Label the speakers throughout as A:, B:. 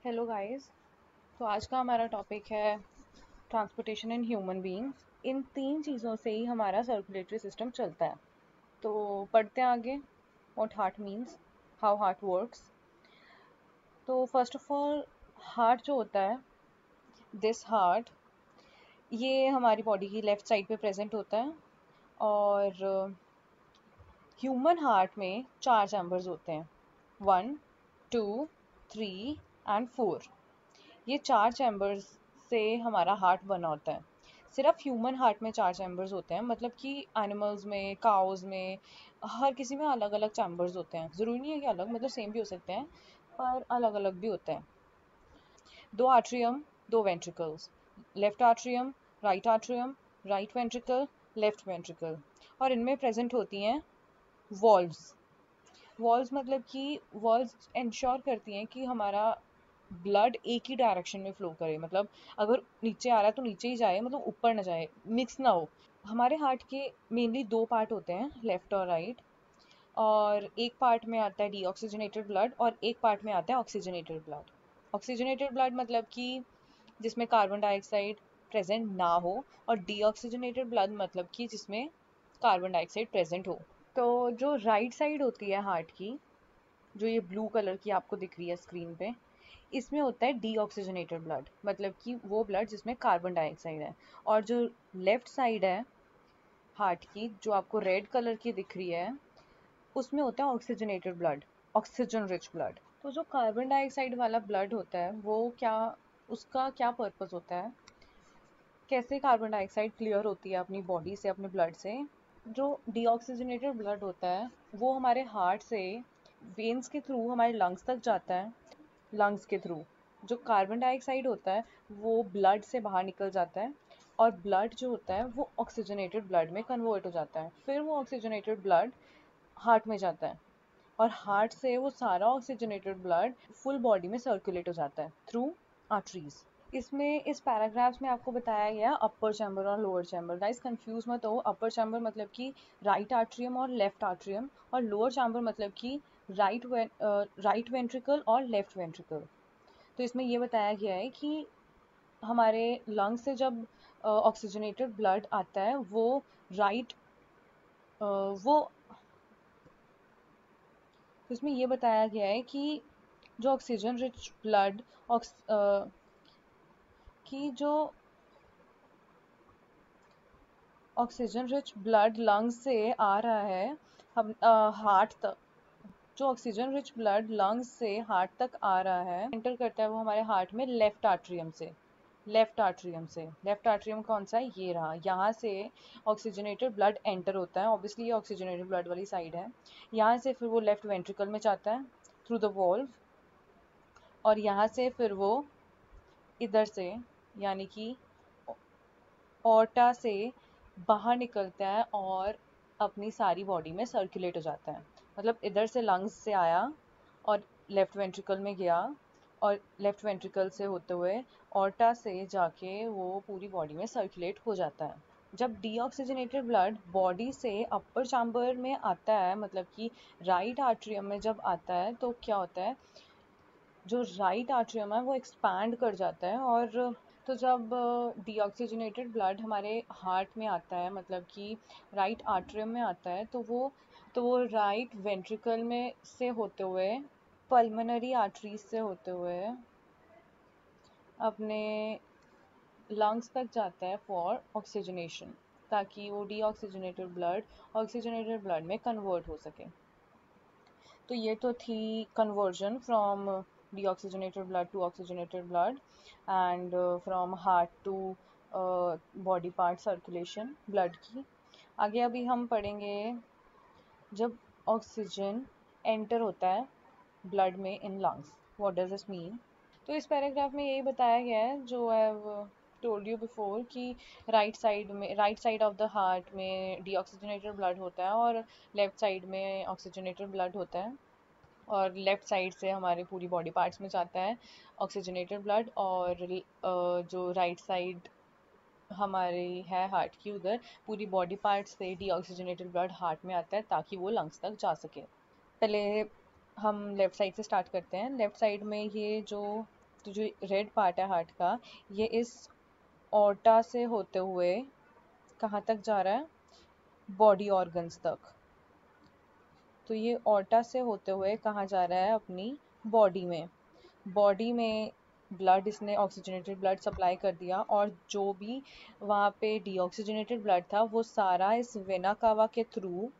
A: Hello guys. तो आज का हमारा टॉपिक है ट्रांसपोर्टेशन इन ह्यूमन बीइंग्स। इन तीन चीज़ों से ही हमारा सर्कुलेटरी सिस्टम चलता है। तो पढ़ते हैं आगे। What heart means, how heart works. तो फर्स्ट ऑफ ऑल, हार्ट जो होता है, दिस हार्ट, ये हमारी बॉडी की लेफ्ट साइड पे प्रेजेंट होता है। और ह्यूमन हार्ट में चार चैम्बर्स होते हैं, 1, 2, 3 एंड 4। ये चार चैम्बर्स से हमारा हार्ट बना होता है। सिर्फ ह्यूमन हार्ट में चार चैम्बर्स होते हैं, मतलब कि एनिमल्स में, काउज में, हर किसी में अलग अलग चैम्बर्स होते हैं। ज़रूरी नहीं है कि अलग, मतलब सेम भी हो सकते हैं, पर अलग अलग भी होते हैं। दो आर्ट्रियम, दो ventricles, left atrium, right ventricle, left ventricle. और इनमें प्रेजेंट होती हैं वॉल्व्स। वॉल्व्स मतलब कि वॉल्व्स इंश्योर करती हैं कि हमारा ब्लड एक ही डायरेक्शन में फ्लो करे। मतलब अगर नीचे आ रहा है तो नीचे ही जाए, मतलब ऊपर ना जाए, मिक्स ना हो। हमारे हार्ट के मेनली दो पार्ट होते हैं, लेफ्ट और राइट। और एक पार्ट में आता है डीऑक्सीजनेटेड ब्लड और एक पार्ट में आता है ऑक्सीजनेटेड ब्लड। ऑक्सीजनेटेड ब्लड मतलब कि जिसमें कार्बन डाइऑक्साइड प्रेजेंट ना हो, और डीऑक्सीजनेटेड ब्लड मतलब कि जिसमें कार्बन डाइऑक्साइड प्रेजेंट हो। तो जो राइट साइड होती है हार्ट की, जो ये ब्लू कलर की आपको दिख रही है स्क्रीन पे, इसमें होता है डीऑक्सीजनेटेड ब्लड, मतलब कि वो ब्लड जिसमें कार्बन डाइऑक्साइड है। और जो लेफ्ट साइड है हार्ट की, जो आपको रेड कलर की दिख रही है, उसमें होता है oxygenated blood, oxygen rich blood. तो जो कार्बन डाइऑक्साइड वाला ब्लड होता है, वो क्या, उसका क्या पर्पस होता है, कैसे कार्बन डाइऑक्साइड क्लियर होती है अपनी बॉडी से, अपने ब्लड से। जो डीऑक्सीजनेटेड ब्लड होता है, वो हमारे हार्ट से वेन्स के थ्रू हमारे लंग्स तक जाता है। लंग्स के थ्रू जो कार्बन डाइऑक्साइड होता है, वो ब्लड से बाहर निकल जाता है। और ब्लड जो होता है वो ऑक्सीजनेटेड ब्लड में कन्वर्ट हो जाता है। फिर वो ऑक्सीजनेटेड ब्लड हार्ट में जाता है, और हार्ट से वो सारा ऑक्सीजनेटेड ब्लड फुल बॉडी में सर्कुलेट हो जाता है थ्रू आर्टरीज। इसमें इस पैराग्राफ्स में आपको बताया गया अपर चैम्बर और लोअर चैम्बर। गाइस कंफ्यूज मत हो, अपर चैम्बर मतलब कि राइट आर्ट्रियम और लेफ्ट आर्ट्रियम, और लोअर चैम्बर मतलब कि राइट वेंट्रिकल और लेफ्ट वेंट्रिकल। तो इसमें ये बताया गया है कि हमारे लंग्स से जब ऑक्सीजनेटेड ब्लड आता है, राइट वो तो इसमें ये बताया गया है कि जो ऑक्सीजन रिच ब्लड कि जो ऑक्सीजन रिच ब्लड लंग्स से आ रहा है, हम हार्ट तक, जो ऑक्सीजन रिच ब्लड लंग्स से हार्ट तक आ रहा है, एंटर करता है वो हमारे हार्ट में लेफ्ट आर्ट्रियम से। लेफ्ट आर्ट्रियम कौन सा है, ये रहा। यहाँ से ऑक्सीजनेटेड ब्लड एंटर होता है, ऑब्वियसली ये ऑक्सीजनेटेड ब्लड वाली साइड है। यहाँ से फिर वो लेफ्ट वेंट्रिकल में जाता है थ्रू द वॉल्व। और यहाँ से फिर वो इधर से, यानी कि ऑर्टा से बाहर निकलता है और अपनी सारी बॉडी में सर्कुलेट हो जाता है। मतलब इधर से लंग्स से आया और लेफ्ट वेंट्रिकल में गया, और लेफ्ट वेंट्रिकल से होते हुए ऑर्टा से जाके वो पूरी बॉडी में सर्कुलेट हो जाता है। जब डीऑक्सीजनेटेड ब्लड बॉडी से अपर चैम्बर में आता है, मतलब कि राइट आर्ट्रियम में जब आता है, तो क्या होता है, जो राइट आर्ट्रियम है वो एक्सपैंड कर जाता है। और तो जब डीऑक्सीजनेटेड ब्लड हमारे हार्ट में आता है, मतलब कि राइट आर्ट्रियम में आता है, तो वो राइट वेंट्रिकल में से होते हुए, पल्मोनरी आर्टरीज से होते हुए अपने लंग्स तक जाता है फॉर ऑक्सीजनेशन, ताकि वो डीऑक्सीजनेटेड ब्लड ऑक्सीजनेटेड ब्लड में कन्वर्ट हो सके। तो ये तो थी conversion from deoxygenated blood to oxygenated blood, and from heart to body part circulation blood की। आगे अभी हम पढ़ेंगे जब ऑक्सीजन एंटर होता है ब्लड में in lungs, what does this mean. तो इस पैराग्राफ में यही बताया गया है जो I have told you before, कि right side of the heart में डीऑक्सीजनेटेड ब्लड होता है, और लेफ्ट साइड में ऑक्सीजनेटेड ब्लड होता है। और लेफ्ट साइड से हमारे पूरी बॉडी पार्ट्स में जाता है ऑक्सीजनेटेड ब्लड, और जो राइट साइड हमारी है हार्ट की, उधर पूरी बॉडी पार्ट्स से डीऑक्सीजनेटेड ब्लड हार्ट में आता है ताकि वो लंग्स तक जा सके। पहले हम लेफ़्ट साइड से स्टार्ट करते हैं। लेफ़्ट साइड में ये जो तो जो रेड पार्ट है हार्ट का, ये इस ऑर्टा से होते हुए कहाँ तक जा रहा है, बॉडी ऑर्गन्स तक। तो ये ऑर्टा से होते हुए कहाँ जा रहा है, अपनी बॉडी में। बॉडी में ब्लड, इसने ऑक्सीजनेटेड ब्लड सप्लाई कर दिया, और जो भी वहाँ पे डीऑक्सीजनेटेड ब्लड था वो सारा इस वेना कावा के थ्रू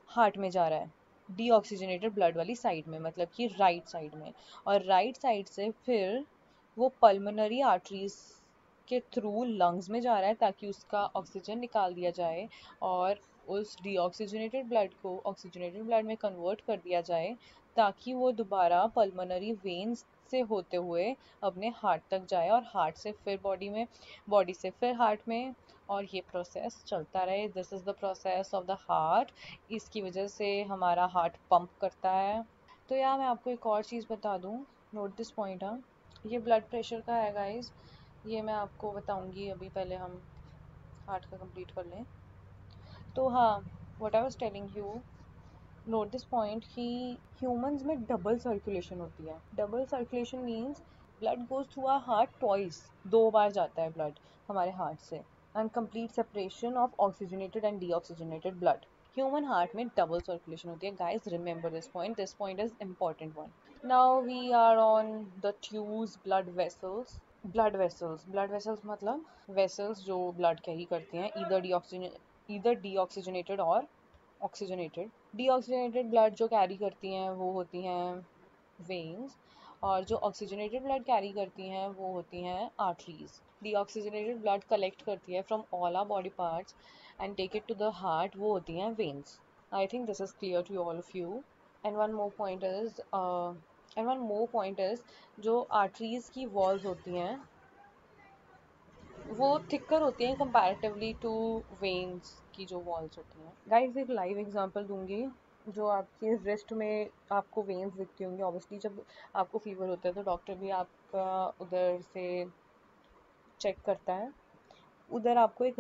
A: हार्ट में जा रहा है, डीऑक्सीजनेटेड ब्लड वाली साइड में, मतलब कि राइट साइड में। और राइट साइड से फिर वो पल्मोनरी आर्टरीज के थ्रू लंग्स में जा रहा है, ताकि उसका ऑक्सीजन निकाल दिया जाए और उस डीऑक्सीजनेटेड ब्लड को ऑक्सीजनेटेड ब्लड में कन्वर्ट कर दिया जाए, ताकि वो दोबारा पल्मोनरी वेन्स से होते हुए अपने हार्ट तक जाए, और हार्ट से फिर बॉडी में, बॉडी से फिर हार्ट में, और ये प्रोसेस चलता रहे। This is the process of the heart. इसकी वजह से हमारा हार्ट पंप करता है। तो यार मैं आपको एक और चीज़ बता दूँ, नोट दिस पॉइंट। हाँ, ये ब्लड प्रेशर का है गाइस, ये मैं आपको बताऊंगी, अभी पहले हम हार्ट का कंप्लीट कर लें। तो हाँ, what I was telling you, note this point कि ह्यूमंस में डबल सर्कुलेशन होती है। Double circulation means blood goes through our heart twice, 2 बार जाता है ब्लड हमारे हार्ट से, and complete separation of oxygenated and deoxygenated blood. Human heart में डबल सर्कुलेशन होती है guys, remember this point is important one. Now we are on the tubes, blood vessels. Blood vessels मतलब vessels जो blood carry करती हैं, either deoxygenated और oxygenated. Deoxygenated blood जो carry करती हैं वो होती हैं वेन्स, और जो ऑक्सीजनेटेड ब्लड कैरी करती हैं वो होती हैं आर्टरीज। डीऑक्सीजनेटेड ब्लड कलेक्ट करती है from all our body parts and take it to the heart, वो होती हैं veins. I think this is clear to all of you. And one more point is जो आर्टरीज की walls होती हैं वो थिकर होती हैं कंपैरेटिवली टू वेन्स की जो वॉल्स होती हैं। गाइस एक लाइव एग्जांपल दूंगी, जो आपके रिस्ट में आपको वेन्स दिखती होंगी। ऑब्वियसली जब आपको फीवर होता है तो डॉक्टर भी आपका उधर से चेक करता है। उधर आपको एक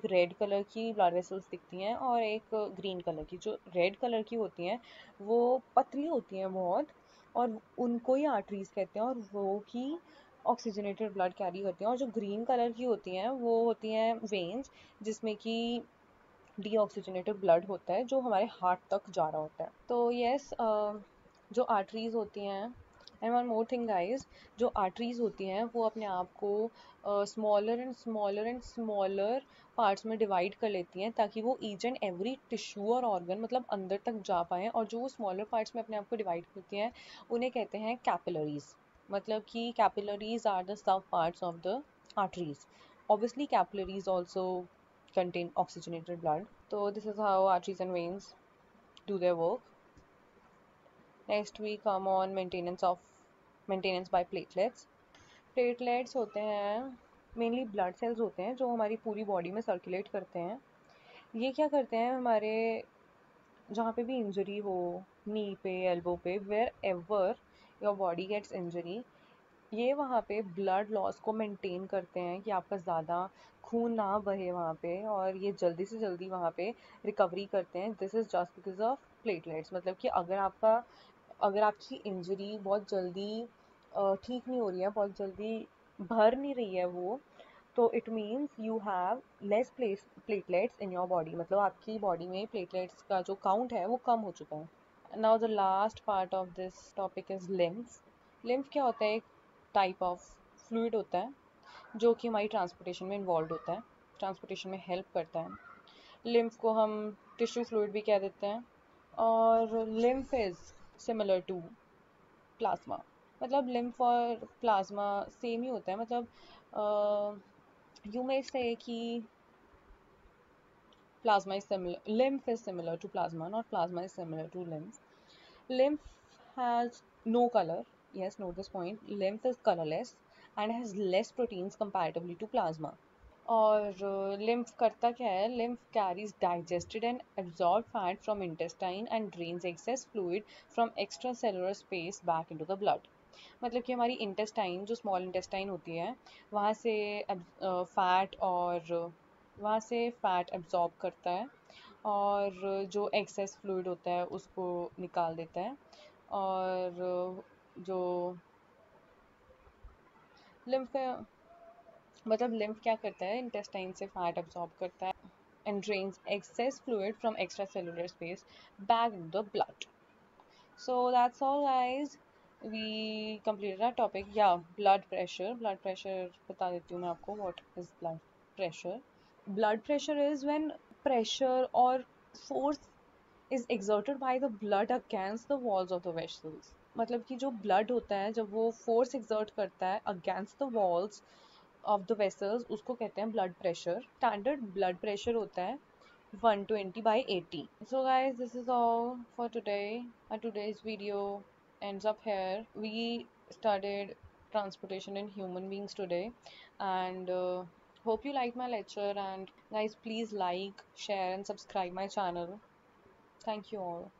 A: रेड कलर की ब्लड वेसल्स दिखती हैं, और एक ग्रीन कलर की। जो रेड कलर की होती हैं वो पतली होती हैं बहुत, और उनको ही आर्टरीज कहते हैं, और वो ही ऑक्सीजनेटेड ब्लड कैरी करती हैं। और जो ग्रीन कलर की होती हैं वो होती हैं वेन्स, जिसमें कि डीऑक्सीजनेटेड ब्लड होता है जो हमारे हार्ट तक जा रहा होता है। तो यस, जो आर्टरीज होती हैं, and one more thing guys, जो आर्टरीज होती हैं वो अपने आप को स्मॉलर पार्ट्स में डिवाइड कर लेती हैं, ताकि वो ईच एंड एवरी टिश्यू और ऑर्गन मतलब अंदर तक जा पाएँ। और जो वो स्मॉलर पार्ट्स में अपने आप को डिवाइड करती हैं उन्हें कहते हैं कैपिलरीज। मतलब कि capillaries are the sub parts of the arteries. Obviously, capillaries also contain oxygenated blood. So this is how arteries and veins do their work. Next we come on maintenance by platelets. Platelets होते हैं mainly blood cells होते हैं जो हमारी पूरी body में circulate करते हैं। ये क्या करते हैं, हमारे जहाँ पे भी इंजरी हो, नी पे, एल्बो पे, wherever your body gets injury, ये वहाँ पे ब्लड लॉस को मेंटेन करते हैं कि आपका ज़्यादा खून ना बहे वहाँ पे, और ये जल्दी से जल्दी वहाँ पे रिकवरी करते हैं। This is just because of platelets. मतलब कि अगर आपकी इंजरी बहुत जल्दी ठीक नहीं हो रही है, बहुत जल्दी भर नहीं रही है वो, तो it means you have less platelets in your body, मतलब आपकी बॉडी में प्लेटलेट्स का जो काउंट है वो कम हो चुका है। Now the last part of this topic is lymph. Lymph क्या होता है, एक टाइप ऑफ फ्लूइड होता है जो कि हमारी ट्रांसपोर्टेशन में इन्वॉल्व होता है, ट्रांसपोर्टेशन में हेल्प करता है। लिम्फ को हम टिश्यू फ्लूइड भी कह देते हैं। और lymph is similar to plasma. मतलब लिम्फ और प्लाज्मा सेम ही होता है। मतलब यू मे से कि plasma is similar, lymph is similar to plasma, not plasma is similar to lymph. Lymph has no color. Yes, note this point. Lymph is colorless and has less proteins comparatively to plasma. और lymph करता क्या है, lymph carries digested and absorbed fat from intestine and drains excess fluid from extracellular space back into the blood. मतलब कि हमारी intestine, जो small intestine होती है, वहाँ से फैट और वहाँ से फैट एब्जॉर्ब करता है, और जो एक्सेस फ्लूइड होता है उसको निकाल देता है। और जो लिम्फ का मतलब लिम्फ क्या करता है, इंटेस्टाइन से फैट अब्सॉर्ब करता है and drains excess fluid from extracellular space back into the blood. So that's all, guys. We completed our topic. Yeah, blood pressure. Blood pressure बता देती हूँ मैं आपको. What is blood pressure? Blood pressure is when pressure or force is exerted by the blood against the walls of the vessels. मतलब कि जो blood होता है जब वो force exert करता है against the walls of the vessels उसको कहते हैं blood pressure. Standard blood pressure होता है 120 by 80. So guys, this is all for today. Our today's video ends up here. We studied transportation in human beings today, and hope you liked my lecture. And guys, please like, share, and subscribe my channel. Thank you all.